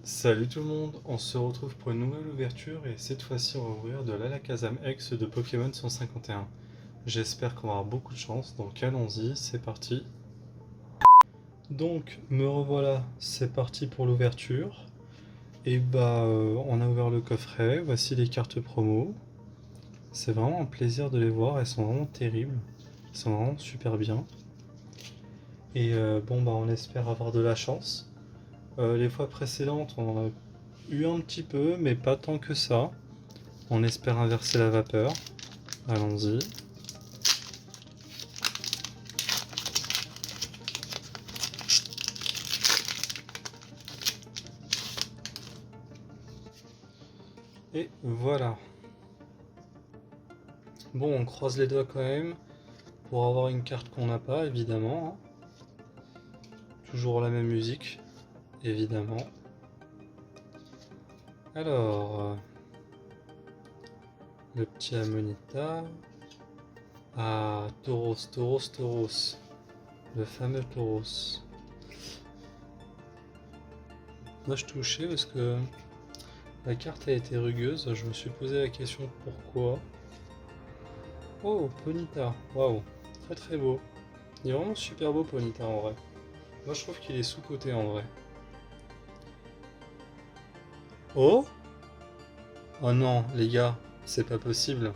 Salut tout le monde, on se retrouve pour une nouvelle ouverture et cette fois-ci on va ouvrir de l'Alakazam X de Pokémon 151. J'espère qu'on va avoir beaucoup de chance, donc allons-y, c'est parti. Donc me revoilà, c'est parti pour l'ouverture. Et on a ouvert le coffret, voici les cartes promo. C'est vraiment un plaisir de les voir, elles sont vraiment terribles, elles sont vraiment super bien. Et on espère avoir de la chance. Les fois précédentes, on en a eu un petit peu, mais pas tant que ça. On espère inverser la vapeur. Allons-y. Et voilà. Bon, on croise les doigts quand même pour avoir une carte qu'on n'a pas, évidemment. Toujours la même musique, évidemment. Alors, le petit Amonita. Ah, Tauros, Tauros, Tauros. Le fameux Tauros. Moi, je touchais parce que la carte a été rugueuse. Je me suis posé la question pourquoi. Oh, Ponyta. Waouh, très très beau. Il est vraiment super beau, Ponyta, en vrai. Moi, je trouve qu'il est sous-coté, en vrai. Oh! Oh non, les gars, c'est pas possible.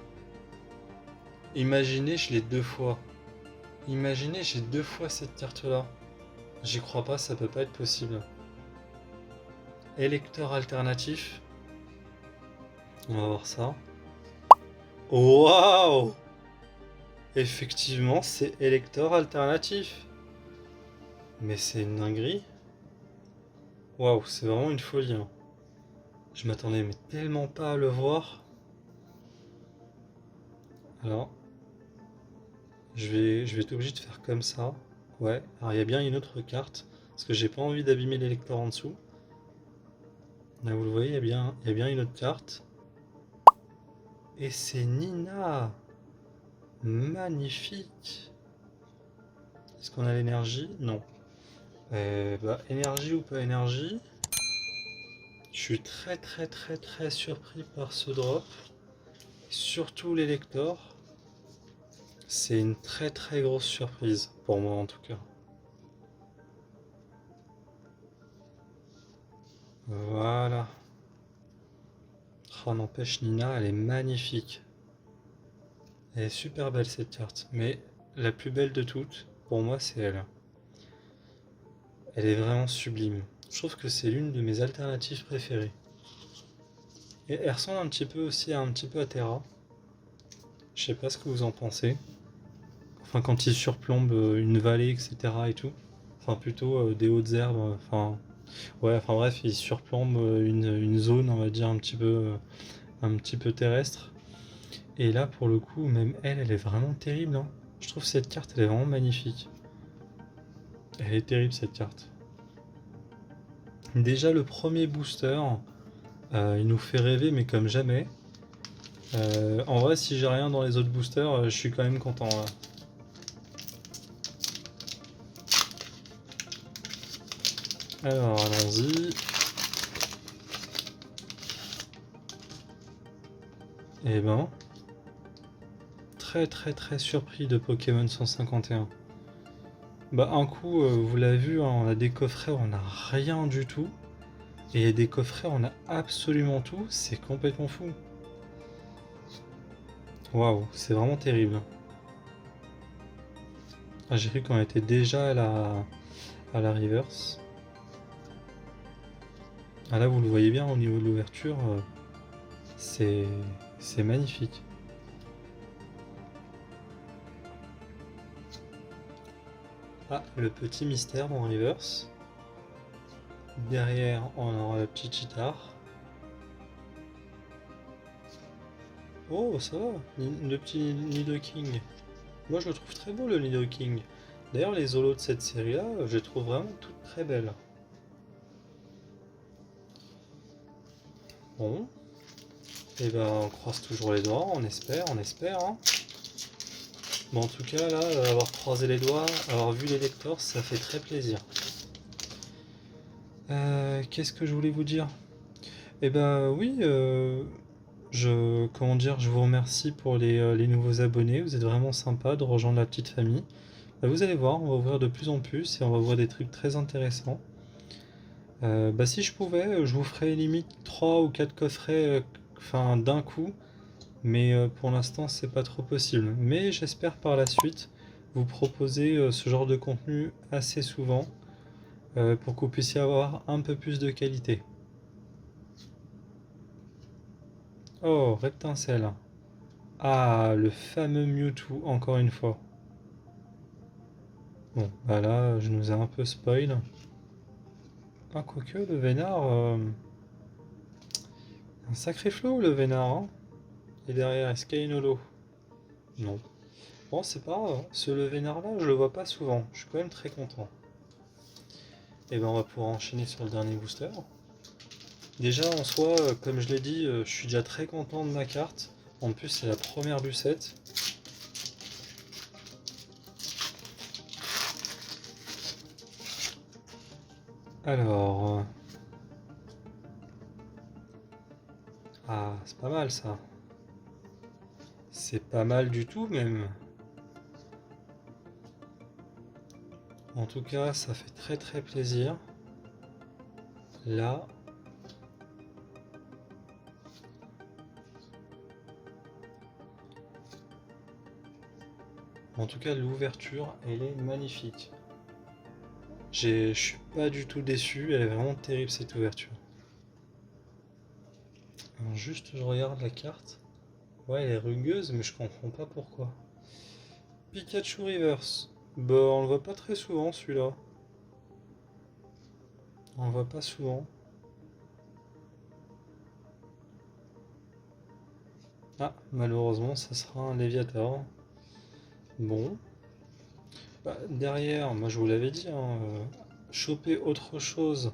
Imaginez, je l'ai deux fois. Imaginez, j'ai deux fois cette carte-là. J'y crois pas, ça peut pas être possible. Électeur alternatif. On va voir ça. Waouh! Effectivement, c'est électeur alternatif. Mais c'est une dinguerie. Waouh, c'est vraiment une folie, hein. Je m'attendais mais tellement pas à le voir. Alors, je vais être obligé de faire comme ça. Ouais, alors il y a bien une autre carte. Parce que j'ai pas envie d'abîmer les lecteurs en dessous. Là vous le voyez, il y a bien une autre carte. Et c'est Nina. Magnifique. Est-ce qu'on a l'énergie? Non. Énergie ou pas énergie? Je suis très très très très surpris par ce drop. Surtout les lecteurs. C'est une très très grosse surprise. Pour moi en tout cas. Voilà. Oh, n'empêche, Nina, elle est magnifique. Elle est super belle cette carte. Mais la plus belle de toutes, pour moi, c'est elle. Elle est vraiment sublime. Je trouve que c'est l'une de mes alternatives préférées. Et elle ressemble un petit peu aussi à Terra. Je sais pas ce que vous en pensez. Enfin, quand il surplombe une vallée, etc. et tout. Enfin, plutôt des hautes herbes. Enfin bref, il surplombe une zone, on va dire, un petit peu terrestre. Et là, pour le coup, même elle est vraiment terrible, hein. Je trouve cette carte, elle est vraiment magnifique. Elle est terrible, cette carte. Déjà, le premier booster, il nous fait rêver, mais comme jamais. En vrai, si j'ai rien dans les autres boosters, je suis quand même content, là. Alors, allons-y. Et ben, très très très surpris de Pokémon 151. Bah un coup, vous l'avez vu, hein, on a des coffrets, on n'a rien du tout. Et des coffrets, on a absolument tout, c'est complètement fou. Waouh, c'est vraiment terrible. Ah, j'ai cru qu'on était déjà à la reverse. Ah là, vous le voyez bien au niveau de l'ouverture, c'est magnifique. Ah, le petit mystère en reverse. Derrière, on aura le petit cheetah. Oh, ça va, le petit Nidoking. Moi, je le trouve très beau, le Nidoking. D'ailleurs, les holos de cette série-là, je les trouve vraiment toutes très belles. Bon. Et ben, on croise toujours les doigts, on espère, hein. Bon, en tout cas, là, avoir croisé les doigts, avoir vu les lecteurs, ça fait très plaisir. Qu'est-ce que je voulais vous dire? Eh ben oui, comment dire, je vous remercie pour les nouveaux abonnés. Vous êtes vraiment sympa de rejoindre la petite famille. Bah, vous allez voir, on va ouvrir de plus en plus et on va ouvrir des trucs très intéressants. Bah, si je pouvais, je vous ferais limite 3 ou 4 coffrets enfin, d'un coup, mais pour l'instant, c'est pas trop possible. Mais j'espère par la suite vous proposer ce genre de contenu assez souvent pour que vous puissiez avoir un peu plus de qualité. Oh, Reptincelle. Ah, le fameux Mewtwo, encore une fois. Bon, bah là, je nous ai un peu spoil. Ah, quoique, le Vénard... un sacré flow, le Vénard, hein. Et derrière, est-ce qu'il y a une holo? Non. Bon, c'est pas grave. Ce le Vénard là, je le vois pas souvent. Je suis quand même très content. Et ben, on va pouvoir enchaîner sur le dernier booster. Déjà, en soi, comme je l'ai dit, je suis déjà très content de ma carte. En plus, c'est la première lucette. Alors... ah, c'est pas mal ça. C'est pas mal du tout même. En tout cas, ça fait très très plaisir. Là. En tout cas, l'ouverture, elle est magnifique. Je suis pas du tout déçu, elle est vraiment terrible cette ouverture. Alors juste, je regarde la carte. Ouais, elle est rugueuse, mais je comprends pas pourquoi. Pikachu Reverse. Bah, on le voit pas très souvent celui-là. On le voit pas souvent. Ah, malheureusement, ça sera un Léviator. Bon. Bah, derrière, moi je vous l'avais dit, hein, choper autre chose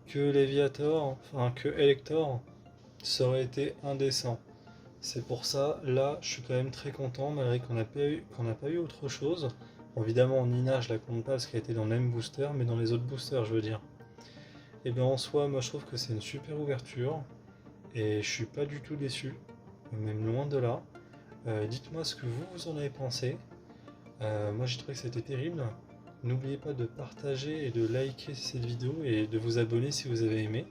que Léviator, enfin que Elector, ça aurait été indécent. C'est pour ça, là, je suis quand même très content, malgré qu'on n'a pas eu autre chose. Bon, évidemment, Nina, je la compte pas parce qu'elle était dans le même booster, mais dans les autres boosters, je veux dire. Et bien en soi, moi je trouve que c'est une super ouverture, et je suis pas du tout déçu, même loin de là. Dites-moi ce que vous en avez pensé. Moi j'ai trouvé que c'était terrible. N'oubliez pas de partager et de liker cette vidéo et de vous abonner si vous avez aimé.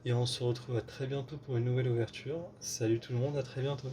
Et on se retrouve à très bientôt pour une nouvelle ouverture. Salut tout le monde, à très bientôt.